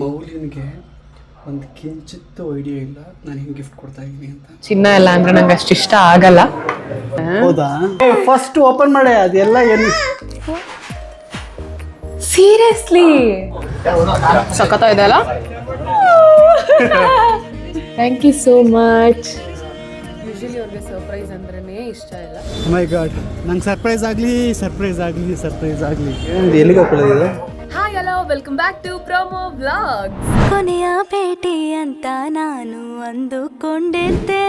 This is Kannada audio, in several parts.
ಮೌಲ್ಯನಿಗೆ ಒಂದು ಕಿಂಚಿತ್ತು ಐಡಿಯಾ ಇಲ್ಲ ನಾನು ಹೆಂಗೆ ಗಿಫ್ಟ್ ಕೊಡ್ತಾ ಇದ್ದೀನಿ ಅಂತ. ಚಿನ್ನ ಎಲ್ಲ ಅಂದ್ರೆ ನಂಗೆ ಅಷ್ಟು ಇಷ್ಟ ಆಗಲ್ಲ. ಹೌದಾ? ಫಸ್ಟ್ ಓಪನ್ ಮಾಡಿ ಅದೆಲ್ಲ ಏನು ಸೀರಿಯಸ್ಲಿ ಸಖತ್ತ ಇದೆ ಅಲ್ಲ. Thank you so much. Usually ಅವ್ರಿಗೆ ಸರ್ಪ್ರೈಸ್ ಅಂದ್ರೇ ಇಷ್ಟ ಇಲ್ಲ. ಮೈ ಗಾಡ್, ನಂಗೆ ಸರ್ಪ್ರೈಸ್ ಆಗಲಿ ಎಲ್ಲಿಗೆ ಹಾಕೊಳ್ಳೋದಿದೆ. Hi hello, welcome back to promo vlogs. ಕೊನೆಯ ಭೇಟಿ ಅಂತ ನಾನು ಅಂದುಕೊಂಡಿದ್ದೆ,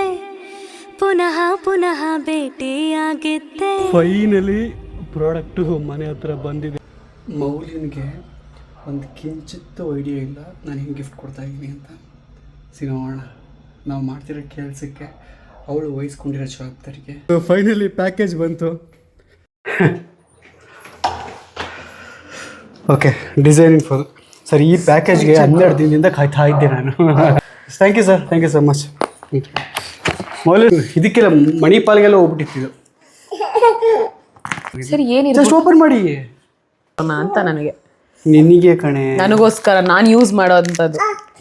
ಪುನಃ ಪುನಃ ಭೇಟಿಯಾಗಿದ್ದೆ. ಫೈನಲಿ ಪ್ರಾಡಕ್ಟು ಮನೆ ಹತ್ರ ಬಂದಿದೆ. ಮೌಲ್ಯನಿಗೆ ಒಂದು ಕಿಂಚಿತ್ತು ಐಡಿಯಾ ಇಲ್ಲ ನಾನು ಹೆಂಗೆ ಗಿಫ್ಟ್ ಕೊಡ್ತಾ ಇದ್ದೀನಿ ಅಂತ. ಸಿಗೋಣ, ನಾವು ಮಾಡ್ತಿರೋ ಕೆಲಸಕ್ಕೆ ಅವಳು ವಹಿಸ್ಕೊಂಡಿರೋ ಜವಾಬ್ದಾರಿಗೆ. ಫೈನಲಿ ಪ್ಯಾಕೇಜ್ ಬಂತು. Okay, designing full sir. ಈ ಪ್ಯಾಕೇಜ್ಗೆ 12 ದಿನದಿಂದ ಕಾಯ್ತಾ ಇದ್ದೆ ನಾನು. Thank you sir, thank you so much. ಮೌಲ್ಯ ಇದಕ್ಕೆಲ್ಲ ಮಣಿಪಾಲ್ಗೆಲ್ಲ ಹೋಗ್ಬಿಟ್ಟಿತ್ತು. ಸರಿ, ಏನಿದೆ ಜಸ್ಟ್ ಓಪನ್ ಮಾಡಿ ಅಂತ ನನಗೆ, ನಿನಗೆ ಕಣೆ, ನನಗೋಸ್ಕರ ನಾನು ಯೂಸ್ ಮಾಡೋವಂಥದ್ದು.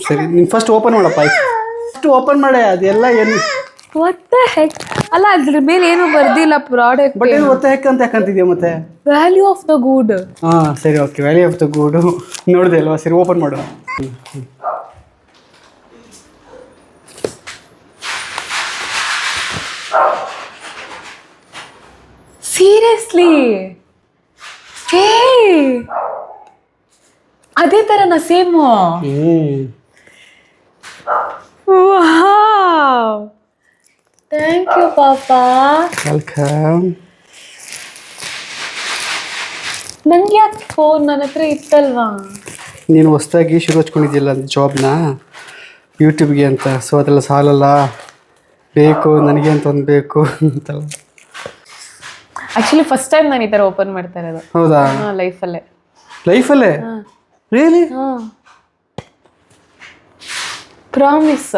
ಸರಿ, ನೀನು ಫಸ್ಟ್ ಓಪನ್ ಮಾಡಪ್ಪ. ಫಸ್ಟ್ ಓಪನ್ ಮಾಡಿ ಅದೆಲ್ಲ ಏನು ವಾಟ್ ದ ಹೆಕ್ ಅಲ್ಲ, ಅದ್ರ ಮೇಲೆ ಏನು ಬರ್ದಿಲ್ಲ ಪ್ರಾಡಕ್ಟ್. ಬಟ್ ಏನು ಒತ್ತ ಹೆಕ್ ಅಂತ ಯಾಕಂತಿದ್ಯಾ ಮತ್ತೆ? ವ್ಯಾಲ್ಯೂ ಆಫ್ ದ ಗೂಡ್. ಹಾಂ ಸರಿ, ಓಕೆ, ವ್ಯಾಲ್ಯೂ ಆಫ್ ದ ಗೂಡು ನೋಡಿದೆ ಅಲ್ವಾ. ಸರಿ, ಓಪನ್ ಮಾಡು. ಸೀರಿಯಸ್ಲಿ ಅದೇ ತರನ ಸೇಮು. ಥ್ಯಾಂಕ್ ಯು ಪಾಪಾ. ವೆಲ್ಕಮ್. ನಂಗೆ ಯಾಕೆ ಫೋನ್ ನನ್ನ ಹತ್ರ ಇತ್ತಲ್ವಾ? ನೀನು ಹೊಸ್ದಾಗಿ ಶುರು ಹಚ್ಕೊಂಡಿದ್ದಿಲ್ಲ ಜಾಬ್ನ ಯೂಟ್ಯೂಬ್ಗೆ ಅಂತ. ಸೊ ಅದೆಲ್ಲ ಸಾಲಲ್ಲ, ಬೇಕು ನನಗೆ ಅಂತ ಒಂದು ಬೇಕು ಅಂತಲ್ಲ. ಆಕ್ಚುಲಿ ಫಸ್ಟ್ ಟೈಮ್ ನಾನು ಈ ಥರ ಓಪನ್ ಮಾಡ್ತಾ ಇರೋದು. ಹೌದಾ? ಲೈಫಲ್ಲೇ ರಿಯಲಿ? ಪ್ರಾಮಿಸ್.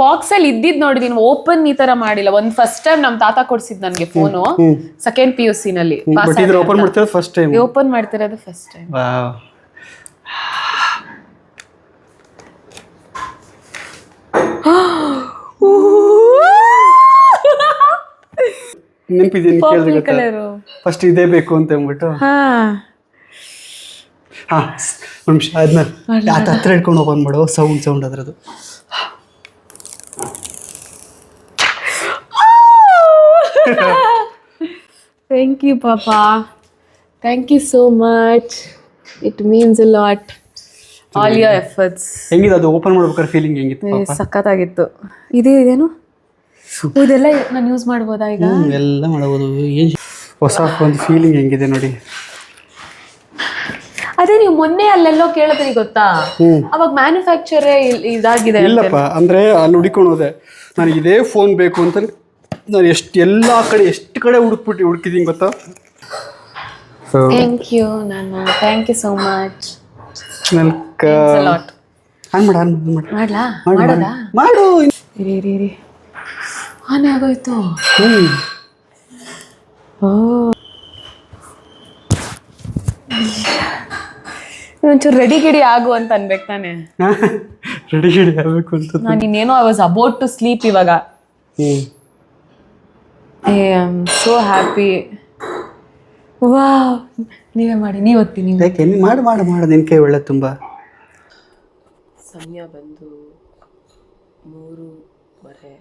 ಬಾಕ್ಸಲ್ಲಿ ಇದ್ದಿದ್ದು ನೋಡಿದೀನಿ, ಓಪನ್ ಈ ತರ ಮಾಡಿಲ್ಲ. ಒಂದು ಫಸ್ಟ್ ಟೈಮ್ ನಮ್ಮ ತಾತ ಕೊಡ್ಸಿದ್ ನನಗೆ ಫೋನು, ಸೆಕೆಂಡ್ PUC ನಲ್ಲಿ. ಓಪನ್ ಮಾಡ್ತಿರೋದು ಫಸ್ಟ್ ಟೈಮ್. ಓಪನ್ ಮಾಡ್ತಿರೋದು ಫಸ್ಟ್ ಟೈಮ್. ವಾವ್. ನೆನಪಿದೆ ಕೇಳಿದ್ರೆ ಫಸ್ಟ್ ಇದೇ ಬೇಕು ಅಂತ ಅಂದ್ಬಿಟ್ಟು. ಹಾಂ, ಒಂದು ನಿಮಿಷ ಆದ್ಮೇಲೆ ಹತ್ರ ಇಟ್ಕೊಂಡು ಓಪನ್ ಮಾಡೋ ಸೌಂಡ್ ಅದರದ್ದು. ಥ್ಯಾಂಕ್ ಯು ಪಾಪಾ, thank you so much. It means a lot. All your efforts. ಹೆಂಗಿದೆ ಅದು ಓಪನ್ ಮಾಡ್ಬೇಕಾದ್ರೆ ಫೀಲಿಂಗ್ ಹೆಂಗಿತ್ತು? ಸಖತ್ತಾಗಿತ್ತು. ಇದೇನು ಇದೆಲ್ಲ ನಾನು ಯೂಸ್ ಮಾಡ್ಬೋದಾ ಈಗ? ಎಲ್ಲ ಮಾಡಬಹುದು. ಏನು ಹೊಸ ಒಂದು ಫೀಲಿಂಗ್ ಹೆಂಗಿದೆ ನೋಡಿ. ಅದೇ ನೀವು ಮೊನ್ನೆ ಅಲ್ಲೆಲ್ಲೋ ಕೇಳಿದ್ರಿ ಗೊತ್ತಾ, ಅವಾಗ ಮ್ಯಾನುಫ್ಯಾಕ್ಚರೇ ಇದಾಗಿದೆ. ಇಲ್ಲಪ್ಪ, ಅಂದರೆ ಅಲ್ಲಿ ಹುಡುಕೊಂಡು ಹೋದೆ ನನಗೆ ಇದೇ ಫೋನ್ ಬೇಕು ಅಂತ. ನಾನು ಎಷ್ಟು ಕಡೆ ಹುಡುಕಿದ್ದೀನಿ ಗೊತ್ತಾ. ಥ್ಯಾಂಕ್ ಯು ನಾನು, ಥ್ಯಾಂಕ್ ಯು ಸೋ ಮಚ್. ಮಾಡು. ಇರಿ ಆನೆ ಆಗೋಯ್ತು. ಒಂಚೂರು ರೆಡಿ ಗಿಡಿ ಆಗು ಅಂತ ಅನ್ಬೇಕು ತಾನೆ. ರೆಡಿ ಆಗಬೇಕು ಅಂತ ನಾನು ಇನ್ನೇನೋ I was about to sleep ಇವಾಗ. I am so happy. Wow, ನೀವೇ ಮಾಡಿ, ನೀವು ಓದ್ತೀನಿ. ಯಾಕೆ ಮಾಡು ನಿನ್ನ ಕೈ ಒಳ್ಳೆ ತುಂಬ. ಸಮಯ ಬಂದು 3:30.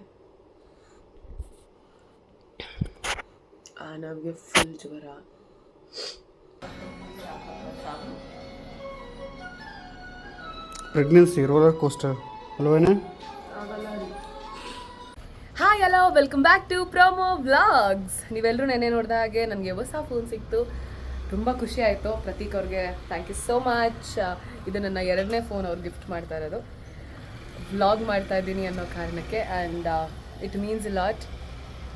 ನಮಗೆ ಫುಲ್ ಜ್ವರ. ಪ್ರೆಗ್ನೆನ್ಸಿ ರೋಲರ್ ಕೋಸ್ಟರ್ ಅಲ್ವೇನೆ? Hi hello, welcome back to promo vlogs. ನೀವೆಲ್ಲರೂ ನೆನ್ನೆ ನೋಡಿದ ಹಾಗೆ ನನಗೆ ಹೊಸ ಫೋನ್ ಸಿಕ್ತು. ತುಂಬ ಖುಷಿ ಆಯಿತು. ಪ್ರತೀಕ್ ಅವ್ರಿಗೆ ಥ್ಯಾಂಕ್ ಯು ಸೋ ಮಚ್. ಇದು ನನ್ನ 2ನೇ ಫೋನ್ ಅವ್ರು ಗಿಫ್ಟ್ ಮಾಡ್ತಾ ಇರೋದು. ವ್ಲಾಗ್ ಮಾಡ್ತಾ ಇದ್ದೀನಿ ಅನ್ನೋ ಕಾರಣಕ್ಕೆ, and it means a lot.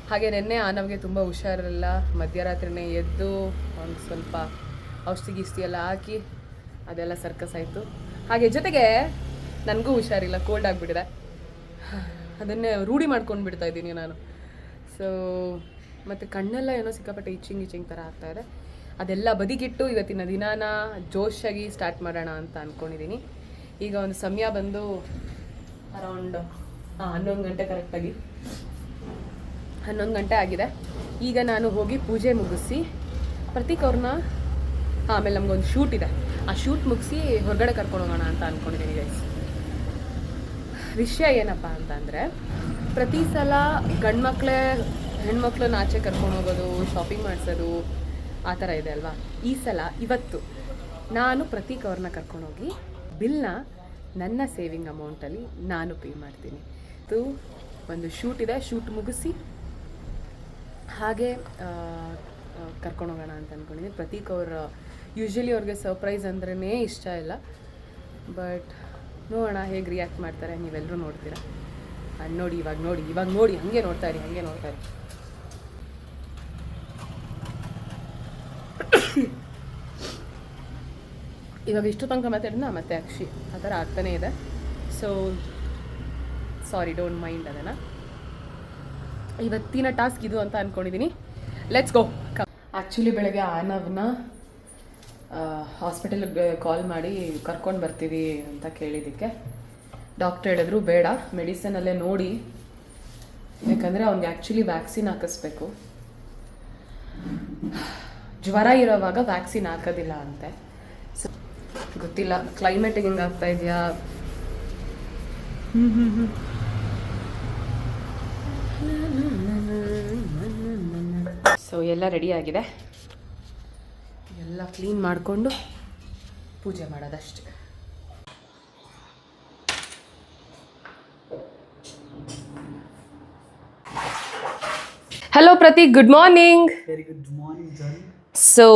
ಹಾಗೆ ನೆನ್ನೆ ನಮಗೆ ತುಂಬ ಹುಷಾರಿರಲಿಲ್ಲ. ಮಧ್ಯರಾತ್ರಿನೇ ಎದ್ದು ಒಂದು ಸ್ವಲ್ಪ ಔಷಧಿ ಎಲ್ಲ ಹಾಕಿ ಅದೆಲ್ಲ ಸರ್ಕಸ್ ಆಯಿತು. ಹಾಗೆ ಜೊತೆಗೆ ನನಗೂ ಹುಷಾರಿಲ್ಲ, ಕೋಲ್ಡ್ ಆಗಿಬಿಟ್ಟಿದೆ. ಅದನ್ನೇ ರೂಢಿ ಮಾಡ್ಕೊಂಡು ಬಿಡ್ತಾ ಇದ್ದೀನಿ ನಾನು. ಸೊ ಮತ್ತು ಕಣ್ಣೆಲ್ಲ ಏನೋ ಸಿಕ್ಕಾಪಟ್ಟೆ ಇಚ್ಚಿಂಗ್ ಥರ ಆಗ್ತಾಯಿದೆ. ಅದೆಲ್ಲ ಬದಿಗಿಟ್ಟು ಇವತ್ತಿನ ದಿನಾನ ಜೋಶಾಗಿ ಸ್ಟಾರ್ಟ್ ಮಾಡೋಣ ಅಂತ ಅಂದ್ಕೊಂಡಿದ್ದೀನಿ. ಈಗ ಒಂದು ಸಮಯ ಬಂದು ಅರೌಂಡ್ 11 ಗಂಟೆ ಕರೆಕ್ಟಾಗಿ 11 ಗಂಟೆ ಆಗಿದೆ. ಈಗ ನಾನು ಹೋಗಿ ಪೂಜೆ ಮುಗಿಸಿ ಪ್ರತೀಕ್ ಅವ್ರನ್ನ ಆಮೇಲೆ ನಮಗೊಂದು ಶೂಟ್ ಇದೆ, ಆ ಶೂಟ್ ಮುಗಿಸಿ ಹೊರಗಡೆ ಕರ್ಕೊಂಡು ಹೋಗೋಣ ಅಂತ ಅಂದ್ಕೊಂಡಿದ್ದೀನಿ ಗೈಸ್. ವಿಷಯ ಏನಪ್ಪ ಅಂತಂದರೆ, ಪ್ರತಿ ಸಲ ಗಂಡ್ಮಕ್ಳೇ ಹೆಣ್ಮಕ್ಳನ್ನ ಆಚೆ ಕರ್ಕೊಂಡು ಹೋಗೋದು, ಶಾಪಿಂಗ್ ಮಾಡಿಸೋದು ಆ ಥರ ಇದೆ ಅಲ್ವಾ. ಈ ಸಲ ಇವತ್ತು ನಾನು ಪ್ರತೀಕ್ ಅವ್ರನ್ನ ಕರ್ಕೊಂಡೋಗಿ ಬಿಲ್ನ ನನ್ನ ಸೇವಿಂಗ್ ಅಮೌಂಟಲ್ಲಿ ನಾನು ಪೇ ಮಾಡ್ತೀನಿ. ಇದು ಒಂದು ಶೂಟ್ ಇದೆ, ಶೂಟ್ ಮುಗಿಸಿ ಹಾಗೆ ಕರ್ಕೊಂಡೋಗೋಣ ಅಂತ ಅಂದ್ಕೊಂಡಿದ್ದೀನಿ. ಪ್ರತೀಕ್ ಅವ್ರ ಯೂಶ್ವಲಿ ಅವ್ರಿಗೆ ಸರ್ಪ್ರೈಸ್ ಅಂದ್ರೇ ಇಷ್ಟ ಇಲ್ಲ, ಬಟ್ ನೋಡೋಣ ಹೇಗೆ ರಿಯಾಕ್ಟ್ ಮಾಡ್ತಾರೆ, ನೀವೆಲ್ಲರೂ ನೋಡ್ತೀರಾ. ನೋಡಿ ಇವಾಗ ನೋಡಿ ಹಾಗೆ ನೋಡ್ತಾ ಇರಿ. ಇವಾಗ ಇಷ್ಟು ತನಕ ಮಾತಾಡಿದ್ನ ಮತ್ತೆ ಅಕ್ಷಿ ಆ ಥರ ಆಗ್ತಾನೇ ಇದೆ. ಸೊ ಸಾರಿ, ಡೋಂಟ್ ಮೈಂಡ್ ಅದನ್ನು. ಇವತ್ತಿನ ಟಾಸ್ಕ್ ಇದು ಅಂತ ಅಂದ್ಕೊಂಡಿದ್ದೀನಿ. Let's go. ಆ್ಯಕ್ಚುಲಿ ಬೆಳಗ್ಗೆ ಆನವ್ನ ಹಾಸ್ಪಿಟಲ್ಗೆ ಕಾಲ್ ಮಾಡಿ ಕರ್ಕೊಂಡು ಬರ್ತೀವಿ ಅಂತ ಕೇಳಿದ್ದಕ್ಕೆ ಡಾಕ್ಟರ್ ಹೇಳಿದ್ರು ಬೇಡ, ಮೆಡಿಸನಲ್ಲೇ ನೋಡಿ, ಯಾಕಂದರೆ ಅವ್ನಿಗೆ ಆ್ಯಕ್ಚುಲಿ ವ್ಯಾಕ್ಸಿನ್ ಹಾಕಿಸ್ಬೇಕು. ಜ್ವರ ಇರೋವಾಗ ವ್ಯಾಕ್ಸಿನ್ ಹಾಕೋದಿಲ್ಲ ಅಂತೆ. ಸೊ ಗೊತ್ತಿಲ್ಲ, ಕ್ಲೈಮೇಟಿಗೆ ಹಿಂಗೆ ಆಗ್ತಾ ಇದೆಯಾ. ಸೊ ಎಲ್ಲ ರೆಡಿ ಆಗಿದೆ, ಎಲ್ಲ ಕ್ಲೀನ್ ಮಾಡಿಕೊಂಡು ಪೂಜೆ ಮಾಡೋದಷ್ಟೆ. Hello Prateek, good morning. Very good morning ಜಾನ್. ಸೊ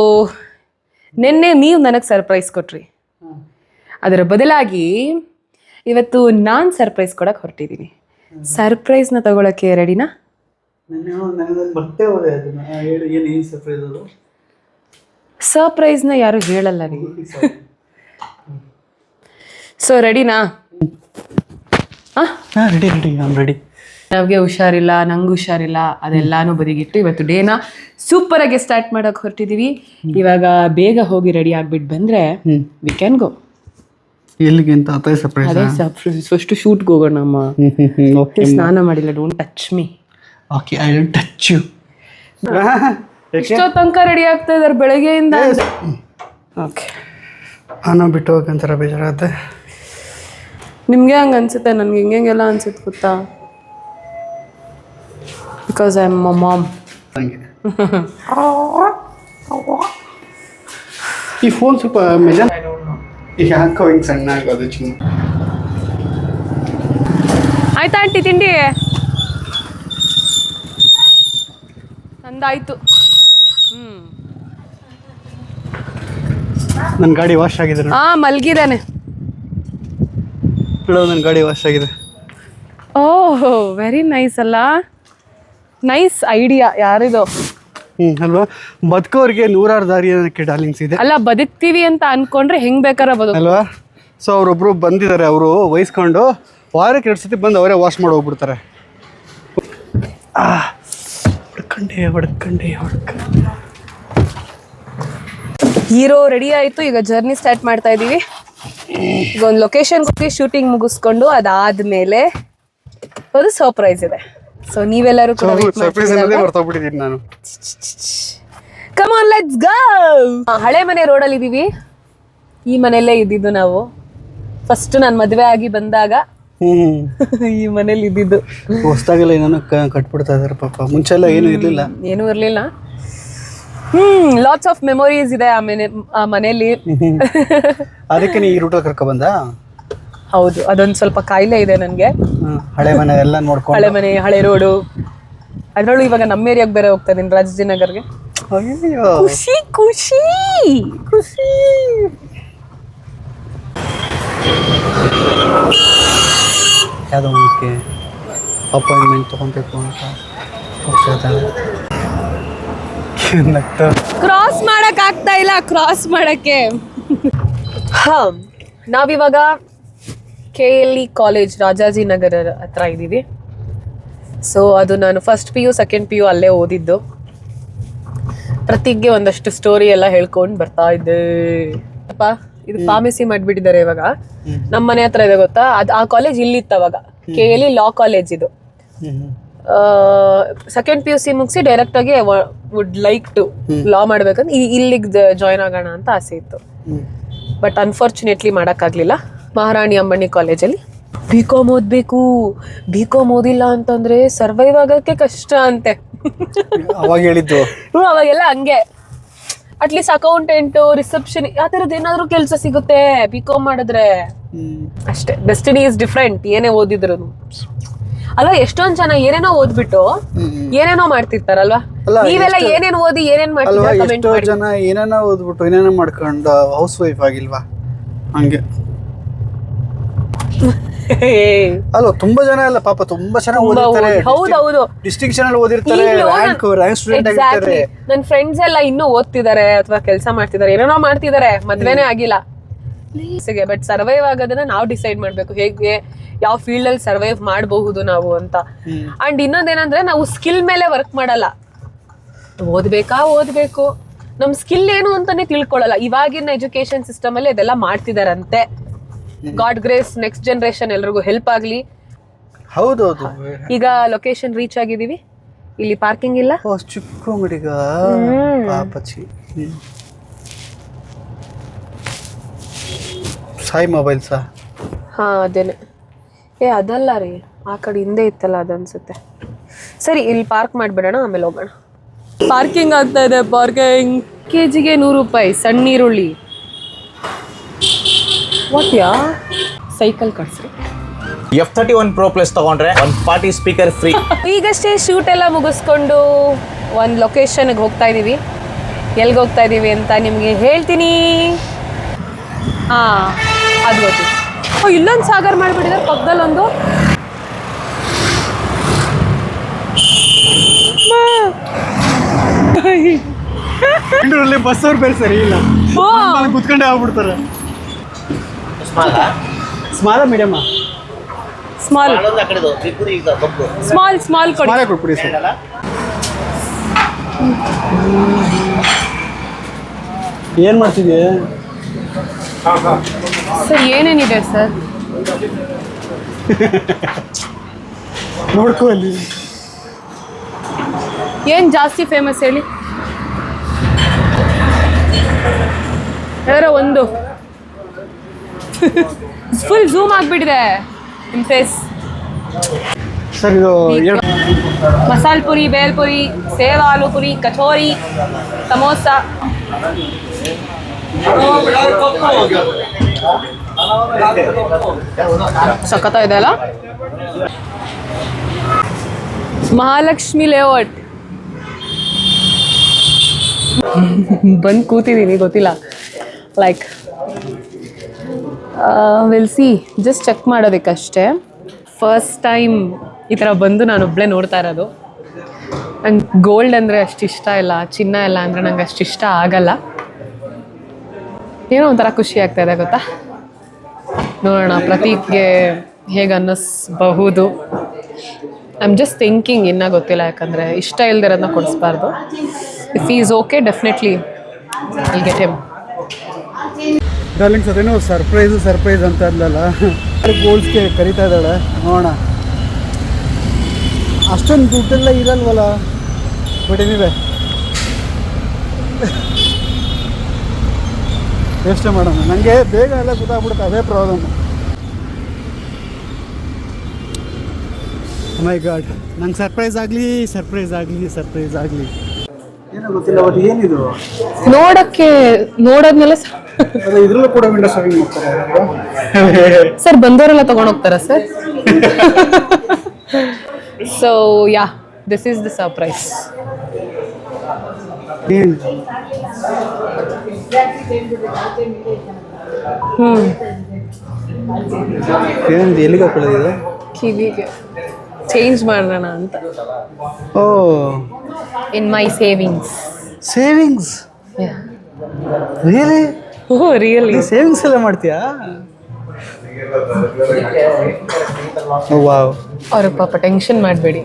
ನಿನ್ನೆ ನೀವು ನನಗೆ ಸರ್ಪ್ರೈಸ್ ಕೊಟ್ರಿ, ಅದರ ಬದಲಾಗಿ ಇವತ್ತು ನಾನು ಸರ್ಪ್ರೈಸ್ ಕೊಡಕ್ಕೆ ಹೊರಟಿದ್ದೀನಿ. ಸರ್ಪ್ರೈಸ್ನ ತಗೊಳಕ್ಕೆ ರೆಡಿನಾ? ಬರ್ತೇ ಹೋದೆ ಅದನ್ನ ಹೇಳಿ. ಏನು ಸರ್ಪ್ರೈಸ್ ಅದು? ಸರ್ಪ್ರೈಸ್ನ ಯಾರು ಹೇಳಲ್ಲ ರೀ. ಸೊ ರೆಡಿನಾ? Ready I ready. ನಮಗೆ ಹುಷಾರಿಲ್ಲ, ನಂಗೆ ಹುಷಾರಿಲ್ಲ, ಅದೆಲ್ಲಾನು ಬದಿಗಿಟ್ಟು ಇವತ್ತು ಡೇನ ಸೂಪರ್ ಆಗಿ ಸ್ಟಾರ್ಟ್ ಮಾಡಕ್ ಹೊರಟಿದೀವಿ. ಇವಾಗ ಬೇಗ ಹೋಗಿ ರೆಡಿ ಆಗ್ಬಿಟ್ಟು ಬಂದ್ರೆ ವಿ ಕ್ಯಾನ್ ಗೋ. ಎಲ್ಲಿಗೆ ಅಂತ? ಸರ್ಪ್ರೈಸ್. ಅದೇ ಸರ್ಪ್ರೈಸ್. ಫಸ್ಟ್ ಶೂಟ್ಗೆ ಹೋಗೋಣ. ನಮ್ಮ ಸ್ನಾನ ಮಾಡಿಲ್ಲ, don't touch me. Okay, I don't touch you. ಇಷ್ಟೋ ತನಕ ರೆಡಿ ಆಗ್ತಾ ಇದಾರೆ ಬೆಳಗ್ಗೆಯಿಂದ. ಓಕೆ, ನಾವು ಬಿಟ್ಟು ಹೋಗಂತಾರ ಬೇಜಾರಾಗುತ್ತೆ. ನಿಮ್ಗೆ ಹಂಗೆ ಅನ್ಸುತ್ತೆ, ನನ್ಗೆ ಹಿಂಗೆಲ್ಲ ಅನ್ಸುತ್ತೆ ಗೊತ್ತಾ? Because I am my mom. ಈ ಫೋನ್ ಸ್ವಲ್ಪ ಮೆಜರ್ ಯಾಕೋ ಹಿಂಗೆ ಸಣ್ಣ ಆಗೋದು ಚಿನ್ನ. ಆಯ್ತಾ ಆಂಟಿ ತಿಂಡಿ? ನಂದಾಯ್ತು. ನನ್ನ ಗಾಡಿ ವಾಶ್ ಆಗಿದೆ. ಮಲ್ಗಿದಾನೆ. ನನ್ನ ಗಾಡಿ ವಾಶ್ ಆಗಿದೆ. ಓಹ್, ವೆರಿ ನೈಸ್ ಅಲ್ಲ? Nice idea. ಯಾರಿದು? ಅಲ್ವಾ, ಬದುಕೋರಿಗೆ 100 ದಾರಿ ಅನ್ನೋಕ್ಕೆ ಡಾರ್ಲಿಂಗ್ಸ್ ಇದೆ. ಅಲ್ಲ, ಬದುಕ್ತೀವಿ ಅಂತ ಅನ್ಕೊಂಡ್ರೆ ಹೆಂಗ್ ಬೇಕಾರ ಬದುಕು ಅಲ್ವಾ. ಸೊ ಅವರೊಬ್ರು ಬಂದಿದ್ದಾರೆ, ಅವರು ವಹಿಸ್ಕೊಂಡು ವಾರಕ್ಕೆ 2 ಸತಿ ಬಂದು ಅವರೇ ವಾಶ್ ಮಾಡಿ ಹೋಗ್ಬಿಡ್ತಾರೆ. ಹೊಡ್ಕಂಡೆ. ಹೀರೋ ರೆಡಿ ಆಯ್ತು. ಈಗ ಜರ್ನಿ ಸ್ಟಾರ್ಟ್ ಮಾಡ್ತಾ ಇದೀವಿ. ಈಗ ಒಂದು ಲೊಕೇಶನ್ ಹೋಗಿ ಶೂಟಿಂಗ್ ಮುಗಿಸ್ಕೊಂಡು ಅದಾದ್ಮೇಲೆ ಒಂದು ಸರ್ಪ್ರೈಸ್ ಇದೆ. ಸೊ ನೀವೆಲ್ಲರೂ ಸರ್ಪ್ರೈಸ್ ಅನ್ನೋದೇ ಮರ್ತೋಗ್ಬಿಟ್ಟಿದ್ದೀನಿ ನಾನು. Come on, let's go. ಹಳೆ ಮನೆ ರೋಡಲ್ಲಿ ಇದೀವಿ. ಈ ಮನೆಯಲ್ಲೇ ಇದ್ದಿದ್ದು ನಾವು ಫಸ್ಟ್ ನಾನು ಮದುವೆ ಆಗಿ ಬಂದಾಗ. ಈ ಮನೇಲಿ ಇದ್ದಿದ್ದು. ಹೊಸದಾಗೆಲ್ಲ ಏನೇನೋ ಕಟ್ಬಿಡ್ತಾ ಇದಾರೆ ಪಾಪ. ಮುಂಚೆ ಎಲ್ಲ ಏನೂ ಇರಲಿಲ್ಲ. ಏನೂ ಇರಲಿಲ್ಲ. ಲಾಟ್ಸ್ ಆಫ್ ಮೆಮೊರೀಸ್ ಇದೆ ಆ ಮನೇಲಿ. ಅದಕ್ಕೆ ನೀ ಈ ರೂಟಲ್ಲಿ ಕರ್ಕೊ ಬಂದ? ಹೌದು, ಅದೊಂದು ಸ್ವಲ್ಪ ಕಾಯಿಲೆ ಇದೆ ನನಗೆ. ಹಳೆ ಮನೆ ಎಲ್ಲ ನೋಡ್ಕೊಂಡು, ಹಳೆ ಮನೆ, ಹಳೆ ರೋಡು. ಅದರಲ್ಲೂ ಇವಾಗ ನಮ್ಮ ಏರಿಯಾಗೆ ಬೇರೆ ಹೋಗ್ತಾ ಇದೀನಿ, ರಾಜಾಜಿನಗರ್ಗೆ. ಖುಷಿ ಖುಷಿ ಖುಷಿ. ಯಾವುದೋ ಒಂದಕ್ಕೆ ಅಪಾಯಿಂಟ್ಮೆಂಟ್ ತೊಗೊಬೇಕು ಅಂತ ಹೋಗ್ತಿರ್ತಾಳೆ. ಕ್ರಾಸ್ ಮಾಡಕ್ ಆಗ್ತಾ ಇಲ್ಲ, ಕ್ರಾಸ್ ಮಾಡಕ್ಕೆ. ನಾವಿವಾಗ KLE ಕಾಲೇಜ್ ರಾಜಾಜಿನಗರ ಹತ್ರ ಇದ್ದೀವಿ. ಸೊ ಅದು ನಾನು ಫಸ್ಟ್ PU ಸೆಕೆಂಡ್ PU ಅಲ್ಲೇ ಓದಿದ್ದು. ಪ್ರತಿಗೆ ಒಂದಷ್ಟು ಸ್ಟೋರಿ ಎಲ್ಲ ಹೇಳ್ಕೊಂಡು ಬರ್ತಾ ಇದ್ದೆ. ಅಪ್ಪ ಇದು ಫಾರ್ಮಸಿ ಮಾಡ್ಬಿಟ್ಟಿದ್ದಾರೆ ಇವಾಗ. ನಮ್ಮ ಮನೆ ಹತ್ರ ಇದೆ ಗೊತ್ತಾ, ಆ ಕಾಲೇಜ್ ಇಲ್ಲಿತ್ತು ಅವಾಗ, KLE ಲಾ ಕಾಲೇಜ್ ಇದು. ಸೆಕೆಂಡ್ PUC ಮುಗಿಸಿ ಡೈರೆಕ್ಟ್ ಆಗಿ ವುಡ್ ಲೈಕ್ ಟು ಲಾ ಮಾಡ್ಬೇಕಂತ ಇಲ್ಲಿಗೆ ಜಾಯ್ನ್ ಆಗೋಣ ಅಂತ ಆಸೆ ಇತ್ತು. ಬಟ್ ಅನ್ಫಾರ್ಚುನೇಟ್ಲಿ ಮಾಡೋಕ್ಕಾಗಲಿಲ್ಲ. ಮಹಾರಾಣಿ ಅಮ್ಮಣ್ಣಿ ಕಾಲೇಜಲ್ಲಿ BCom ಓದಬೇಕು, BCom ಓದಿಲ್ಲ ಅಂತಂದ್ರೆ ಸರ್ವೈವ್ ಆಗೋಕ್ಕೆ ಕಷ್ಟ ಅಂತೆ. ಅವಾಗ ಹೇಳಿದ್ದು ಅವಾಗೆಲ್ಲ ಹಂಗೆ, ಅಟ್ಲೀಸ್ಟ್ ಅಕೌಂಟೆಂಟು, ರಿಸೆಪ್ಷನ್ ಆ ಥರದ್ದು ಏನಾದರೂ ಕೆಲಸ ಸಿಗುತ್ತೆ BCom ಮಾಡಿದ್ರೆ ಅಷ್ಟೇ. ಡೆಸ್ಟಿನಿ ಇಸ್ ಡಿಫ್ರೆಂಟ್ ಏನೇ ಓದಿದ್ರು ಅಲ್ವಾ. ಎಷ್ಟೊಂದ್ ಜನ ಏನೇನೋ ಓದ್ಬಿಟ್ಟು ಏನೇನೋ ಮಾಡ್ತಿರ್ತಾರಲ್ವಾ. ನೀವೆಲ್ಲ ಏನೇನ್ ಓದಿ ಏನೇನ್ ಮಾಡ್ತೀರಾ? ಎಷ್ಟೋ ಜನ ಏನೇನೋ ಓದ್ಬಿಟ್ಟು ಏನೇನೋ ಮಾಡ್ಕೊಂಡು ಹೌಸ್ ವೈಫ್ ಆಗಿಲ್ವಾ ಹಂಗೆ ಅಲ್ವಾ. ತುಂಬಾ ಜನ ಅಲ್ಲ ಪಾಪ, ತುಂಬಾ ಚೆನ್ನಾಗಿ ಓದಿರ್ತಾರೆ. ಹೌದೌದು, ಡಿಸ್ಟಿಂಕ್ಷನ್ ಅಲ್ಲಿ ಓದಿರ್ತಾರೆ, ರ್ಯಾಂಕ್ ಸ್ಟೂಡೆಂಟ್ ಆಗಿರ್ತಾರೆ. ನನ್ನ ಫ್ರೆಂಡ್ಸ್ ಎಲ್ಲ ಇನ್ನೂ ಓದ್ತಿದ್ದಾರೆ ಅಥವಾ ಕೆಲಸ ಮಾಡ್ತಿದ್ದಾರೆ, ಏನೇನೋ ಮಾಡ್ತಿದ್ದಾರೆ, ಮದ್ವೆನೇ ಆಗಿಲ್ಲ. ಬಟ್ ಸರ್ವೈವ್ ಆಗೋದನ್ನ ನಾವು ಡಿಸೈಡ್ ಮಾಡ್ಬೇಕು, ಹೇಗೆ ಯಾವ ಫೀಲ್ಡ್ ಅಲ್ಲಿ ಸರ್ವೈವ್ ಮಾಡಬಹುದು ನಾವು ಅಂತ. ಅಂಡ್ ಇನ್ನೊಂದೇನಂದ್ರೆ ನಾವು ಸ್ಕಿಲ್ ಮೇಲೆ ವರ್ಕ್ ಮಾಡಲ್ಲ. ಓದ್ಬೇಕು, ನಮ್ ಸ್ಕಿಲ್ ಏನು ಅಂತಾನೆ ತಿಳ್ಕೊಳ್ಳಲ್ಲ. ಇವಾಗಿನ ಎಜುಕೇಶನ್ ಸಿಸ್ಟಮ್ ಅಲ್ಲಿ ಅದೆಲ್ಲ ಮಾಡ್ತಿದಾರಂತೆ. ಗಾಡ್ ಗ್ರೇಸ್, ನೆಕ್ಸ್ಟ್ ಜನರೇಷನ್ ಎಲ್ರಿಗೂ ಹೆಲ್ಪ್ ಆಗ್ಲಿ. ಹೌದೌದು. ಈಗ ಲೊಕೇಶನ್ ರೀಚ್ ಆಗಿದೀವಿ. ಇಲ್ಲಿ ಪಾರ್ಕಿಂಗ್ ಇಲ್ಲ. ಚಿಕ್ಕ ಅಂಗಡಿಗ ಪಾಪಚಿ. ಸಾಯಿ ಮೊಬೈಲ್ಸಾ? ಹಾ ಅದೇನೆ. ಅದಲ್ಲ ರೀ, ಆ ಕಡೆ ಹಿಂದೆ ಇತ್ತಲ್ಲ ಅದನ್ಸುತ್ತೆ. ಸರಿ, ಇಲ್ಲಿ ಪಾರ್ಕ್ ಮಾಡ್ಬಿಡೋಣ, ಆಮೇಲೆ ಹೋಗೋಣ. ಪಾರ್ಕಿಂಗ್ ಆಗ್ತಾ ಇದೆ. ಪಾರ್ಕಿಂಗ್ ಕೆಜಿಗೆ 100 ರೂಪಾಯಿ. ಸಣ್ಣ ಈರುಳ್ಳಿ ವಾಟ್ಯಾ ಸೈಕಲ್ ಕಟ್ಸ್ರಿ. F31 Pro Plus ತಗೊಂಡ್ರೆ ಒಂದು ಪಾರ್ಟಿ ಸ್ಪೀಕರ್ ಫ್ರೀ. ಈಗಷ್ಟೇ ಶೂಟ್ ಎಲ್ಲ ಮುಗಿಸ್ಕೊಂಡು ಒಂದು ಲೊಕೇಶನ್ಗೆ ಹೋಗ್ತಾ ಇದ್ದೀವಿ. ಎಲ್ಲಿಗೆ ಹೋಗ್ತಾ ಇದ್ದೀವಿ ಅಂತ ನಿಮಗೆ ಹೇಳ್ತೀನಿ. ಹಾಂ, ಅದು ಗೊತ್ತು. ಇಲ್ಲೊಂದು ಸಾಗರ್ ಮಾಡಿಬಿಟ್ಟಿದ್ದಾರೆ ಪಕ್ಕದಲ್ಲೊಂದು. ಬಸ್ ಅವ್ರು ಬೇರೆ ಸರಿ ಇಲ್ಲ, ಕುತ್ಕೊಂಡೆ ಆಗ್ಬಿಡ್ತಾರೆ. ಸ್ಮಾಲ ಮೀಡಿಯಮ್ಮ? ಸ್ಮಾಲ್ ಸ್ಮಾಲ್ ಕೊಡಿ. ಕೊಟ್ಬಿಡಿ ಸರ್. ಏನು ಮಾಡ್ತಿದ್ದೀಯ ಸರ್? ಏನೇನಿದೆ ಸರ್? ನೋಡ್ಕೊ ಅಲ್ಲಿ. ಏನು ಜಾಸ್ತಿ ಫೇಮಸ್ ಹೇಳಿ? ಯಾರೋ ಒಂದು ಫುಲ್ ಝೂಮ್ ಆಗಿಬಿಟ್ಟಿದೆ ನಿಮ್ಮ ಫೇಸ್. ಸರ್ ಇದು ಮಸಾಲೆ ಪುರಿ, ಬೇಲ್ ಪುರಿ, ಸೇವ್ ಆಲೂ ಪುರಿ, ಕಚೋರಿ, ಸಮೋಸ. ಸಖತ್ತ ಇದೆ ಅಲ್ಲ. ಮಹಾಲಕ್ಷ್ಮಿ ಲೇಔಟ್ ಬಂದು ಕೂತಿದ್ದೀನಿ, ಗೊತ್ತಿಲ್ಲ. Like will see, just check ಮಾಡೋದಕ್ಕಷ್ಟೇ. ಫಸ್ಟ್ ಟೈಮ್ ಈ ಥರ ಬಂದು ನಾನು ಒಬ್ಬಳೇ ನೋಡ್ತಾ ಇರೋದು. ನಂಗೆ ಗೋಲ್ಡ್ ಅಂದರೆ ಅಷ್ಟು ಇಷ್ಟ ಇಲ್ಲ, ಚಿನ್ನ ಎಲ್ಲ ಅಂದರೆ ನಂಗೆ ಅಷ್ಟು ಇಷ್ಟ ಆಗಲ್ಲ. ಏನೋ ಒಂಥರ ಖುಷಿ ಆಗ್ತಾ ಇದೆ ಗೊತ್ತಾ. ನೋಡೋಣ ಪ್ರತೀಕ್ಗೆ ಹೇಗೆ ಅನ್ನಿಸ್ಬಹುದು. ಐ ಆಮ್ ಜಸ್ಟ್ ಥಿಂಕಿಂಗ್, ಇನ್ನೂ ಗೊತ್ತಿಲ್ಲ, ಯಾಕಂದರೆ ಇಷ್ಟ ಇಲ್ದಿರೋದನ್ನ ಕೊಡಿಸ್ಬಾರ್ದು. If is okay definitely will get him. Darlings, ಅದೇನೋ ಸರ್ಪ್ರೈಸ್ ಅಂತ ಅಲ್ಲಲ್ಲ, ಗೋಲ್ಸ್ಗೆ ಕರಿತಾ ಇದ್ದಾಳೆ. ನೋಡೋಣ, ಅಷ್ಟೊಂದು ದುಡ್ಡೆಲ್ಲ ಇರಲ್ವಲ್ಲ. ಬಟ್ ಏನಿದೆ, ವೇಸ್ಟೇ ಮಾಡೋಣ. ನನಗೆ ಬೇಗ ಎಲ್ಲ ಗೊತ್ತಾಗ್ಬಿಡುತ್ತೆ, ಅದೇ ಪ್ರಾಬ್ಲಮ್. ಮೈ ಗಾಡ್, ನಂಗೆ ಸರ್ಪ್ರೈಸ್ ಆಗಲಿ ಏನೋ ಗೊತ್ತಿಲ್ಲ. ಅದು ಏನಿದು ನೋಡೋದ್ಮೇಲೆ ಇದ್ರಲ್ಲೂ ಕೂಡ ವಿಂಡೋ ಶಾಪಿಂಗ್ ಮಾಡ್ತಾರೆ ಸರ್. ಬಂದವರೆಲ್ಲ ತಗೊಂಡೋಗ್ತಾರಾ sir? So yeah, this is the surprise. ಎಲ್ಲಿಗೆ ಹಾಕೊಳ್ಳೋದಿದೆ? ಕಿವಿಗೆ ಚೇಂಜ್ ಮಾಡೋಣ ಅಂತ. Oh, in my savings. Really? Oh really? Savings ಎಲ್ಲ ಮಾಡ್ತೀಯಾ? ವಾವ್. ಅವ್ರಿಗೆ ಪಾಪ ಟೆನ್ಷನ್ ಮಾಡಬೇಡಿ.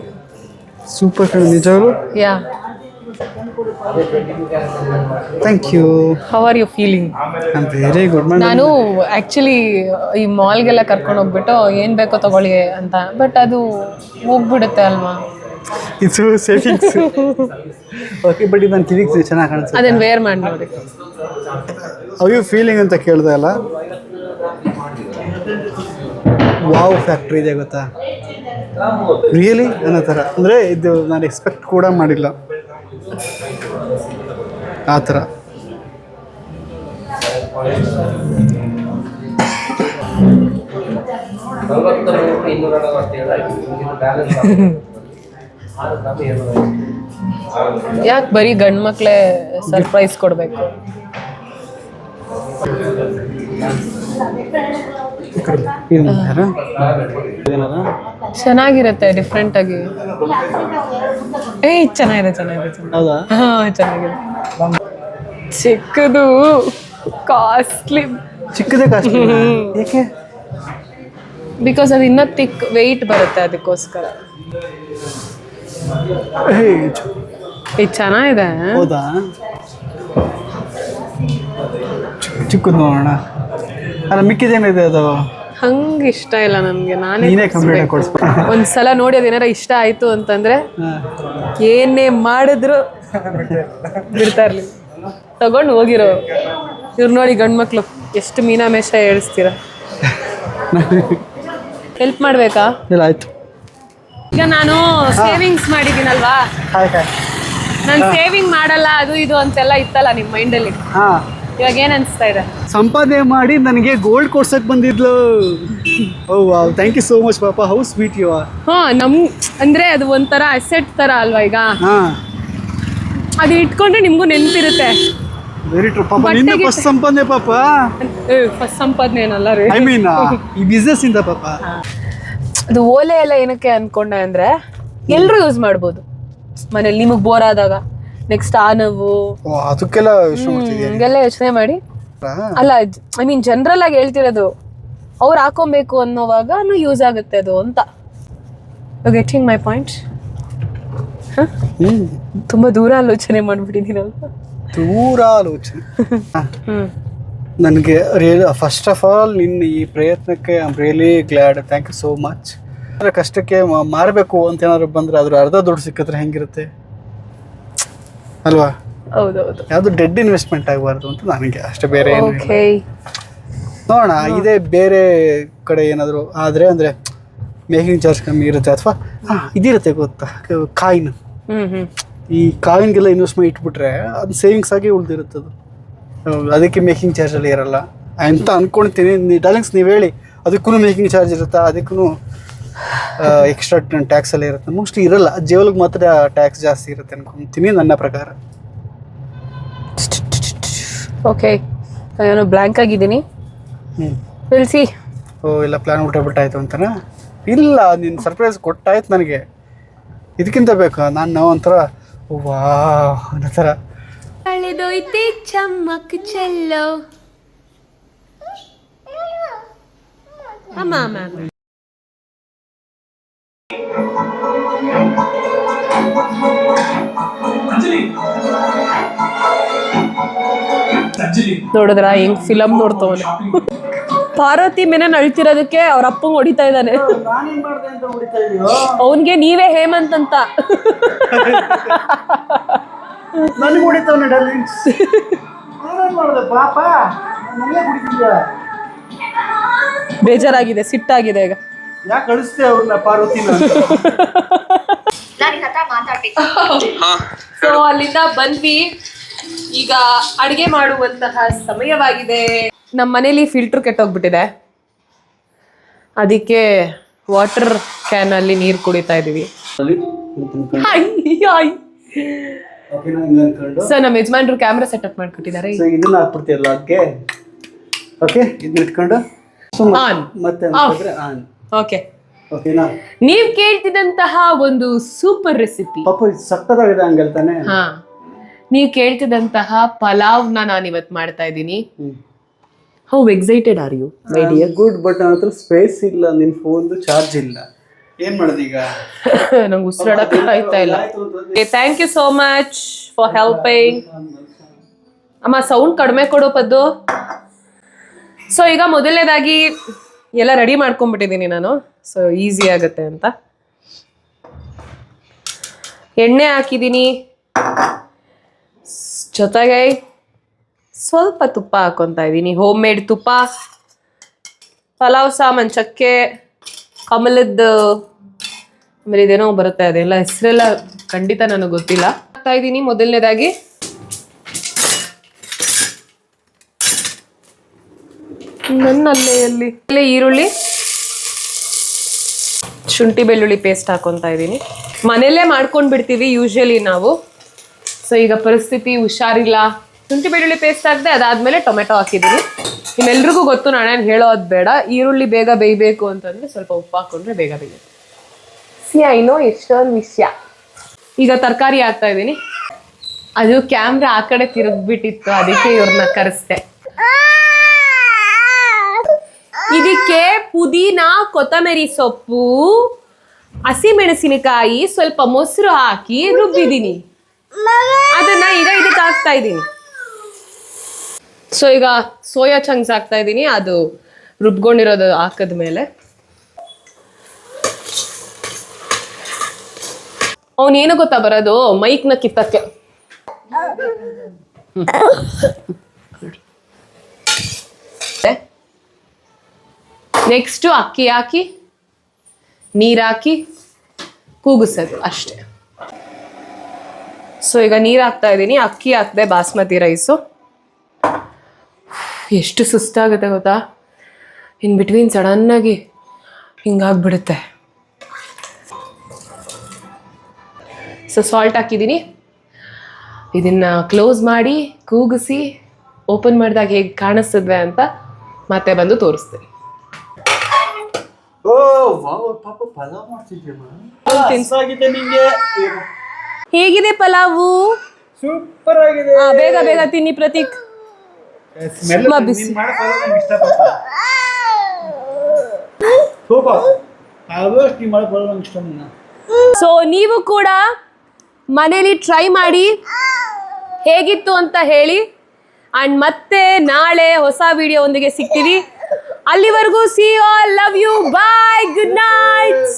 ಸೂಪರ್ ಕಣೆ, ನಿಜವಾಗ್ಲೂ. Yeah, thank you. How are you feeling? I am very good. ನಾನು ಆ್ಯಕ್ಚುಲಿ ಈ ಮಾಲ್ಗೆಲ್ಲ ಕರ್ಕೊಂಡು ಹೋಗ್ಬಿಟ್ಟು ಏನು ಬೇಕೋ ತಗೊಳ್ಳಿ ಅಂತ, ಬಟ್ ಅದು ಹೋಗ್ಬಿಡುತ್ತೆ ಅಲ್ವಾ. ಇದು ಸೇವಿಂಗ್ಸ್. ಓಕೆ, ಬಟ್ ಇದು ನನ್ನ ಕಿವಿಗೆ ಚೆನ್ನಾಗಿ ಕಾಣಿಸುತ್ತೆ. ಅದನ್ನು ವೇರ್ ಮಾಡಿ ನೋಡಿ. ಹೌ ಯು ಫೀಲಿಂಗ್ ಅಂತ ಕೇಳ್ದೆ ಅಲ್ಲ. ವಾವ್ ಫ್ಯಾಕ್ಟ್ರಿ ಇದೆ ಗೊತ್ತಾ, ರಿಯಲಿ ಅನ್ನೋ ಥರ. ಅಂದರೆ ಇದು ನಾನು ಎಕ್ಸ್ಪೆಕ್ಟ್ ಕೂಡ ಮಾಡಿಲ್ಲ ಆ ಥರ. ಯಾಕೆ ಬರೀ ಗಂಡು ಮಕ್ಕಳೇ ಸರ್ಪ್ರೈಸ್ ಕೊಡಬೇಕು? ಚೆನ್ನಾಗಿರುತ್ತೆ, ಡಿಫ್ರೆಂಟ್ ಆಗಿ. ಚೆನ್ನಾಗಿದೆ ಚೆನ್ನಾಗಿದೆ. ಹೌದಾ? ಹಾಂ, ಚೆನ್ನಾಗಿದೆ. ಚಿಕ್ಕದು ಕಾಸ್ಟ್ಲಿ. ಚಿಕ್ಕದೇ ಕಾಸ್ಟ್ಲಿ ಏಕೆ? ಬಿಕಾಸ್ ಅದು ಇನ್ನೂ ತಿಕ್ ವೆಯ್ಟ್ ಬರುತ್ತೆ, ಅದಕ್ಕೋಸ್ಕರ. ಇದು ಚೆನ್ನಾಗಿದೆ. ಹೌದಾ? ಚಿಕ್ಕದು ನೋಡೋಣ. ಅಲ್ಲ, ಮಿಕ್ಕಿದೇನಿದೆ ಅದು ಹಂಗೆ ಇಷ್ಟ ಇಲ್ಲ ನನಗೆ. ನೀನೇ ಕಂಪ್ಲೀಟ್ ಕೊಡಿಸ್ಬೇಕು. ಒಂದ್ಸಲ ನೋಡಿ ಅದೇನಾರ ಇಷ್ಟ ಆಯ್ತು ಅಂತಂದ್ರೆ ಏನೇ ಮಾಡಿದ್ರು ಬಿಡ್ತಾ ಇರ್ಲಿಲ್ಲ, ತಗೊಂಡು ಹೋಗಿರೋ. ಇವ್ರು ನೋಡಿ ಗಂಡು ಮಕ್ಳು ಎಷ್ಟು ಮೀನಾಮೇಷ ಹೇಳಿಸ್ತೀರ. ಹೆಲ್ಪ್ ಮಾಡ್ಬೇಕಾ? ಇಲ್ಲ, ಆಯ್ತು. ಈಗ ನಾನು ಸೇವಿಂಗ್ಸ್ ಮಾಡಿದ್ದೀನಲ್ವಾ, ನಾನು ಸೇವಿಂಗ್ ಮಾಡಲ್ಲ ಅದು ಇದು ಅಂತೆಲ್ಲ ಇತ್ತಲ್ಲ ನಿಮ್ಮ ಮೈಂಡಲ್ಲಿ, ಹಾಂ, ಇವಾಗ ಏನ್ ಅನ್ಸ್ತಾ ಇದೆ? ಸಂಪಾದನೆ ಮಾಡಿ ನನಗೆ ಗೋಲ್ಡ್ ಕೊಡ್ಸಕ್ ಬಂದಿದ್ಲು. Oh wow, thank you so much ಪಾಪ. How sweet you are. ಅಂದ್ರೆ ಅದು ಒಂಥರ ಅಸೆಟ್ ತರ ಅಲ್ವಾ. ಈಗ ಹಾಂ, ಅದು ಇಟ್ಕೊಂಡ್ರೆ ನಿಮ್ಗೂ ನೆನಪಿರುತ್ತೆ. ವೆರಿ ಟ್ರೂ ಪಾಪ. ನಿನ್ನೆ ಫಸ್ಟ್ ಸಂಪಾದನೆ ಪಾಪ. ಫಸ್ಟ್ ಸಂಪಾದನೆ ಏನಲ್ಲ ರೀ, ಐ ಮೀನ್ ಈ ಬಿಸ್ನೆಸ್ ಇಂದ ಪಾಪ. ಅದು ಓಲೆ ಎಲ್ಲ ಏನಕ್ಕೆ ಅನ್ಕೊಂಡೆ ಅಂದ್ರೆ ಎಲ್ರು ಯೂಸ್ ಮಾಡ್ಬೋದು ಮನೇಲಿ. ನಿಮಗ್ ಬೋರ್ ಆದಾಗ, ನೆಕ್ಸ್ಟ್ ಆ ನೋವು ಅದಕ್ಕೆಲ್ಲ ಹಿಂಗೆಲ್ಲ ಯೋಚನೆ ಮಾಡಿ ಅಲ್ಲ. ಐ ಮೀನ್ ಜನರಲ್ ಆಗಿ ಹೇಳ್ತಿರೋದು, ಅವ್ರು ಹಾಕೊಬೇಕು ಅನ್ನೋವಾಗ ಯೂಸ್ ಆಗುತ್ತೆ ಅದು ಅಂತ. Getting my point. ತುಂಬಾ ದೂರ ಆಲೋಚನೆ ಮಾಡ್ಬಿಟ್ಟಿದ್ದೀನಲ್ವಾ. ದೂರ ಆಲೋಚನೆ. ನನಗೆ ಫಸ್ಟ್ ಆಫ್ ಆಲ್ ನಿನ್ನ ಈ ಪ್ರಯತ್ನಕ್ಕೆ I am really glad. Thank you so much. ಕಷ್ಟಕ್ಕೆ ಮಾರಬೇಕು ಅಂತ ಏನಾದ್ರು ಬಂದರೆ ಅದ್ರ ಅರ್ಧ ದುಡ್ಡು ಸಿಕ್ಕಿದ್ರೆ ಹೆಂಗಿರುತ್ತೆ ಅಲ್ವಾ? ಹೌದೌದು. ಯಾವುದು ಡೆಡ್ ಇನ್ವೆಸ್ಟ್ಮೆಂಟ್ ಆಗಬಾರ್ದು ಅಂತ ನನಗೆ ಅಷ್ಟೇ, ಬೇರೆ ಏನು ಓಕೆ. ನೋಡೋಣ, ಇದೇ ಬೇರೆ ಕಡೆ ಏನಾದರೂ ಆದರೆ ಅಂದರೆ ಮೇಕಿಂಗ್ ಚಾರ್ಜ್ ಕಮ್ಮಿ ಇರುತ್ತೆ, ಅಥವಾ ಇದಿರುತ್ತೆ ಗೊತ್ತಾ, ಕಾಯಿನ್. ಈ ಕಾಯಿನ್ಗೆಲ್ಲ ಇನ್ವೆಸ್ಟ್ ಮಾಡಿ ಇಟ್ಬಿಟ್ರೆ ಅದು ಸೇವಿಂಗ್ಸ್ ಆಗಿ ಉಳಿದಿರುತ್ತೆ. ಅದು ಅದಕ್ಕೆ ಮೇಕಿಂಗ್ ಚಾರ್ಜಲ್ಲಿ ಇರಲ್ಲ ಅಂತ ಅಂದ್ಕೊಳ್ತೀನಿ. ಡಾರ್ಲಿಂಗ್ಸ್, ನೀವು ಹೇಳಿ, ಅದಕ್ಕೂ ಮೇಕಿಂಗ್ ಚಾರ್ಜ್ ಇರುತ್ತಾ? ಅದಕ್ಕೂ ಎಕ್ಸ್ಟ್ರಾ ಟ್ಯಾಕ್ಸ್ ಎಲ್ಲ ಇರುತ್ತೆ? ಮೋಸ್ಟ್ಲಿ ಇರಲ್ಲ, ಜೇವಲ್ಗೆ ಮಾತ್ರ ಟ್ಯಾಕ್ಸ್ ಜಾಸ್ತಿ ಇರುತ್ತೆ ಅನ್ಕೊಂತೀನಿ ನನ್ನ ಪ್ರಕಾರ. ಓಕೆ, ನಾನು ಬ್ಲ್ಯಾಂಕ್ ಆಗಿದ್ದೀನಿ. ತಿಳಿಸಿ. ಓ, ಇಲ್ಲ ಪ್ಲ್ಯಾನ್ ಬಿಟ್ಟಾಯ್ತು ಅಂತನಾ? ಇಲ್ಲ, ನೀನು ಸರ್ಪ್ರೈಸ್ ಕೊಟ್ಟಾಯ್ತು ನನಗೆ. ಇದಕ್ಕಿಂತ ಬೇಕಾ? ನಾನು ಒಂಥರ ವಾ ಅನ್ನೋ ಥರ. ಕಳೆದೋಯ್ತೆ ಚಮ್ಮಕ್ ಚೆಲ್ಲೋ. ಅಮ್ಮ ನೋಡಿದ್ರ ಹೆಂಗ್ ಫಿಲಮ್ ನೋಡ್ತವನೆ. ಪಾರ್ವತಿ ಮೇನನ್ ಅಳ್ತಿರೋದಕ್ಕೆ ಅವ್ರ ಅಪ್ಪಂಗ್ ಹೊಡಿತಾ ಇದ್ದಾನೆ. ಅವನ್ಗೆ ನೀವೇ ಹೇಮಂತ್ ಅಂತ. ಬೇಜಾರಾಗಿದೆ, ಸಿಟ್ಟಾಗಿದೆ ಈಗ. ಯಾಕೆ ಕಳಿಸ್ತೆ ಅವ್ರನ್ನ ಪಾರ್ವತಿನ? ಸೊ ಅಲ್ಲಿಂದ ಬಂದ್ವಿ. ಈಗ ಅಡಿಗೆ ಮಾಡುವಂತಹ ಸಮಯವಾಗಿದೆ. ನಮ್ಮ ಮನೇಲಿ ಫಿಲ್ಟರ್ ಕೆಟ್ಟೋಗ್ಬಿಟ್ಟಿದೆ, ಅದಕ್ಕೆ ವಾಟರ್ ಕ್ಯಾನ್ ಅಲ್ಲಿ ನೀರು ಕುಡಿತಾ ಇದೀವಿ. ಸೊ ನಮ್ಮ ಯಜಮಾನ್ರು ಕ್ಯಾಮ್ರಾ ಸೆಟಪ್ ಮಾಡ್ಕೊಟ್ಟಿದ್ದಾರೆ. ಇದನ್ನ ಹಾಕ್ಬಿಡ್ತೀಯಲ್ಲ ಅದಕ್ಕೆ. ಓಕೆ, ಇದನ್ನ ಇಟ್ಕೊಂಡು ಮತ್ತೆ ಆನ್. ಓಕೆ, ನೀವ್ ಕೇಳ್ತಿದ್ದಂತಹ ಒಂದು ಸೂಪರ್ ರೆಸಿಪಿ. ಪಾಪ ಸಕ್ಕತ್ತಾಗಿದೆ ಹಂಗಲ್ ತಾನೆ? ಹಾ, ನೀವ್ ಕೇಳ್ತಿದ್ದಂತಹ ಪಲಾವ್ನ ನಾನು ಇವತ್ತು ಮಾಡ್ತಾ ಇದ್ದೀನಿ. How excited are you my dear? Good, but ನನ್ನ ಹತ್ರ ಸ್ಪೇಸ್ ಇಲ್ಲ, ನಿನ್ನ ಫೋನ್ದು ಚಾರ್ಜ್ ಇಲ್ಲ. ಏನ್ ಮಾಡೋದು ಈಗ? ನಂಗೆ ಉಸಿರಾಡಕ್ಕೆ ಆಯ್ತಾ ಇಲ್ಲ. Thank you so much for helping. ಅಮ್ಮ ಸೌಂಡ್ ಕಡಿಮೆ ಕೊಡು ಪದ್ದು. ಸೊ ಈಗ ಮೊದಲನೇದಾಗಿ ಎಲ್ಲ ರೆಡಿ ಮಾಡ್ಕೊಂಡ್ಬಿಟ್ಟಿದ್ದೀನಿ ನಾನು, ಸೊ ಈಸಿ ಆಗುತ್ತೆ ಅಂತ. ಎಣ್ಣೆ ಹಾಕಿದ್ದೀನಿ, ಜೊತೆಗೆ ಸ್ವಲ್ಪ ತುಪ್ಪ ಹಾಕೊತಾ ಇದ್ದೀನಿ, ಹೋಮ್ ಮೇಡ್ ತುಪ್ಪ. ಪಲಾವ್ ಸಾಮಾನು, ಚಕ್ಕೆ, ಕಮಲದ, ಆಮೇಲೆ ಇದೇನೋ ಬರುತ್ತೆ, ಅದೆಲ್ಲ ಹೆಸರೆಲ್ಲ ಖಂಡಿತ ನನಗೆ ಗೊತ್ತಿಲ್ಲ. ಹಾಕ್ತಾ ಇದ್ದೀನಿ ಮೊದಲನೇದಾಗಿ. ನನ್ನಲ್ಲೇ ಈರುಳ್ಳಿ, ಶುಂಠಿ ಬೆಳ್ಳುಳ್ಳಿ ಪೇಸ್ಟ್ ಹಾಕೊತಾ ಇದ್ದೀನಿ. ಮನೆಯಲ್ಲೇ ಮಾಡ್ಕೊಂಡು ಬಿಡ್ತೀವಿ ಯೂಶಲಿ ನಾವು. ಸೊ ಈಗ ಪರಿಸ್ಥಿತಿ ಹುಷಾರಿಲ್ಲ, ಶುಂಠಿ ಬೆಳ್ಳುಳ್ಳಿ ಪೇಸ್ಟ್ ಹಾಕಿದೆ, ಅದಾದ್ಮೇಲೆ ಟೊಮೆಟೊ ಹಾಕಿದ್ದೀನಿ. ನಿಮ್ಮೆಲ್ರಿಗೂ ಗೊತ್ತು, ನಾನೇನು ಹೇಳೋದು ಬೇಡ. ಈರುಳ್ಳಿ ಬೇಗ ಬೇಯಬೇಕು ಅಂತಂದ್ರೆ ಸ್ವಲ್ಪ ಉಪ್ಪು ಹಾಕೊಂಡ್ರೆ ಬೇಗ ಬೇಯುತ್ತೆ. ಐನೋ ಎಷ್ಟೊಂದು ವಿಷಯ. ಈಗ ತರಕಾರಿ ಹಾಕ್ತಾ ಇದ್ದೀನಿ. ಅದು ಕ್ಯಾಮ್ರಾ ಆ ಕಡೆ ತಿರುಗ್ಬಿಟ್ಟಿತ್ತು, ಅದಕ್ಕೆ ಇವ್ರನ್ನ ಕರೆಸ್ದೆ. ಇದಕ್ಕೆ ಪುದೀನ, ಕೊತ್ತಂಬರಿ ಸೊಪ್ಪು, ಹಸಿಮೆಣಸಿನಕಾಯಿ, ಸ್ವಲ್ಪ ಮೊಸರು ಹಾಕಿ ರುಬ್ಬಿದ್ದೀನಿ. ಅದನ್ನ ಈಗ ಇದಕ್ಕೆ ಹಾಕ್ತಾ ಇದ್ದೀನಿ. ಸೊ ಈಗ ಸೋಯಾ ಚಂಕ್ಸ್ ಹಾಕ್ತಾ ಇದ್ದೀನಿ, ಅದು ರುಬ್ಕೊಂಡಿರೋದು ಹಾಕಿದ್ಮೇಲೆ. ಅವನೇನು ಗೊತ್ತಾ ಬರೋದು, ಮೈಕ್ನ ಕಿತ್ತಕ್ಕೆ. ನೆಕ್ಸ್ಟು ಅಕ್ಕಿ ಹಾಕಿ, ನೀರು ಹಾಕಿ ಕೂಗಿಸೋದು ಅಷ್ಟೇ. ಸೊ ಈಗ ನೀರು ಹಾಕ್ತಾ ಇದ್ದೀನಿ, ಅಕ್ಕಿ ಹಾಕ್ದೆ, ಬಾಸ್ಮತಿ ರೈಸು. ಎಷ್ಟು ಸುಸ್ತಾಗುತ್ತೆ ಗೊತ್ತಾ, ಇನ್ ಬಿಟ್ವೀನ್ ಸಡನ್ನಾಗಿ ಹಿಂಗಾಗ್ಬಿಡುತ್ತೆ. ಸೊ ಸಾಲ್ಟ್ ಹಾಕಿದ್ದೀನಿ. ಇದನ್ನು ಕ್ಲೋಸ್ ಮಾಡಿ ಕೂಗಿಸಿ ಓಪನ್ ಮಾಡಿದಾಗ ಹೇಗೆ ಕಾಣಿಸ್ತದೆ ಅಂತ ಮತ್ತೆ ಬಂದು ತೋರಿಸ್ತೀನಿ. ಹೇಗಿದೆ ಪಲಾವು? ಸೂಪರ್ ಆಗಿದೆ. ಬೇಗ ಬೇಗ ತಿನ್ನಿ ಪ್ರತೀಕ್. ಬಿಸಿ. ಸೊ ನೀವು ಕೂಡ ಮನೇಲಿ ಟ್ರೈ ಮಾಡಿ, ಹೇಗಿತ್ತು ಅಂತ ಹೇಳಿ. ಅಂಡ್ ಮತ್ತೆ ನಾಳೆ ಹೊಸ ವಿಡಿಯೋ ಒಂದಿಗೆ ಸಿಗ್ತೀವಿ. ಅಲ್ಲಿವರೆಗೂ see you all, love you, bye, good night.